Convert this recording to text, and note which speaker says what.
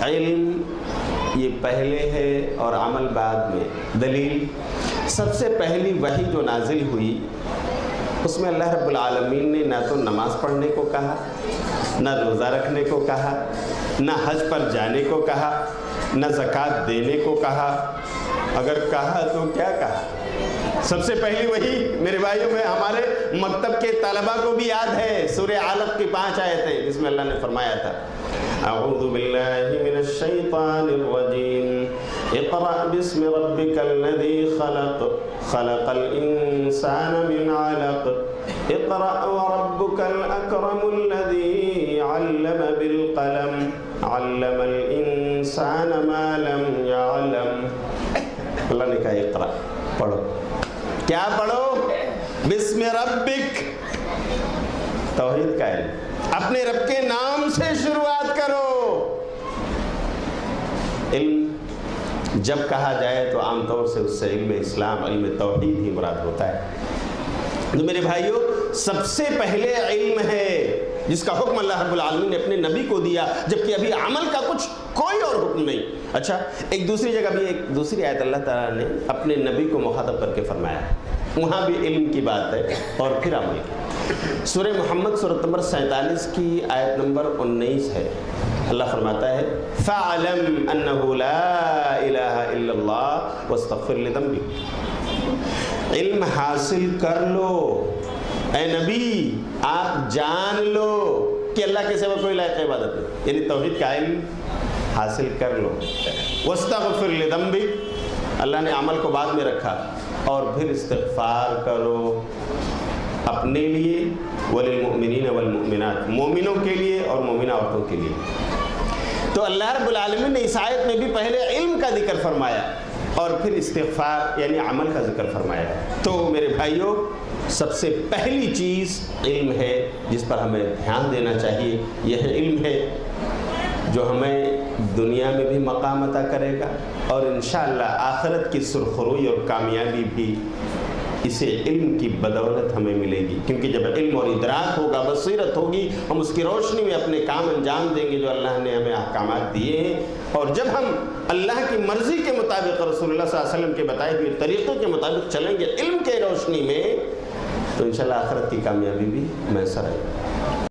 Speaker 1: علم یہ پہلے ہے اور عمل بعد میں. دلیل، سب سے پہلی وحی جو نازل ہوئی اس میں اللہ رب العالمین نے نہ تو نماز پڑھنے کو کہا، نہ روزہ رکھنے کو کہا، نہ حج پر جانے کو کہا، نہ زکوٰۃ دینے کو کہا. اگر کہا تو کیا کہا؟ سب سے پہلی وحی میرے بھائیوں میں ہمارے مکتب کے طلباء کو بھی یاد ہے، سورہ علق کی 5 آیتیں جس میں اللہ نے فرمایا تھا اعوذ باللہ من الشیطان الرجیم اقرأ باسم ربک الذی خلق خلق الانسان من علق اقرأ وربک الاکرم الذی علم بالقلم علم الانسان ما لم يعلم. اللہ نے کہا اقرأ، پڑھو. کیا پڑھو؟ بسم ربک، توحید کا علم، اپنے رب کے نام سے شروعات کرو. علم جب کہا جائے تو عام طور سے اس سے علم اسلام، علم توحید ہی مراد ہوتا ہے. تو میرے بھائیوں، سب سے پہلے علم ہے جس کا حکم اللہ رب العالمین نے اپنے نبی کو دیا، جبکہ ابھی عمل کا کچھ کوئی اور حکم نہیں. اچھا، ایک دوسری جگہ بھی ایک دوسری آیت اللہ تعالیٰ نے اپنے نبی کو مخاطب کر کے فرمایا ہے، وہاں بھی علم کی بات ہے اور پھر عمل کی. سورہ محمد سورۃ نمبر 47 کی آیت نمبر 19 ہے. اللہ فرماتا ہے فَاعْلَمْ أَنَّهُ لَا إِلَهَ إِلَّا اللَّهُ وَاسْتَغْفِرْ لِذَنبِكَ. علم حاصل کر لو اے نبی، آپ جان لو کہ اللہ کے سوا کوئی لائق عبادت نہیں، یعنی توحید کا علم حاصل کر لو. وَاسْتَغْفِرْ لِذَنبِكَ، اللہ نے عمل کو بعد میں رکھا، اور پھر استغفار کرو اپنے لیے، وَلِلْمُؤْمِنِينَ وَالْمُؤْمِنَاتِ، مومنوں کے لیے اور مومنہ عورتوں کے لیے. تو اللہ رب العالمین نے اس آیت میں بھی پہلے علم کا ذکر فرمایا اور پھر استغفار یعنی عمل کا ذکر فرمایا. تو میرے بھائیوں، سب سے پہلی چیز علم ہے جس پر ہمیں دھیان دینا چاہیے. یہ علم ہے جو ہمیں دنیا میں بھی مقام عطا کرے گا اور انشاءاللہ آخرت کی سرخروئی اور کامیابی بھی اسے علم کی بدولت ہمیں ملے گی. کیونکہ جب علم اور ادراک ہوگا، بصیرت ہوگی، ہم اس کی روشنی میں اپنے کام انجام دیں گے جو اللہ نے ہمیں احکامات دیے ہیں. اور جب ہم اللہ کی مرضی کے مطابق، رسول اللہ صلی اللہ علیہ وسلم کے بتائے ہوئے طریقوں کے مطابق چلیں گے علم کے روشنی میں، تو انشاءاللہ آخرت کی کامیابی بھی میسر ہے.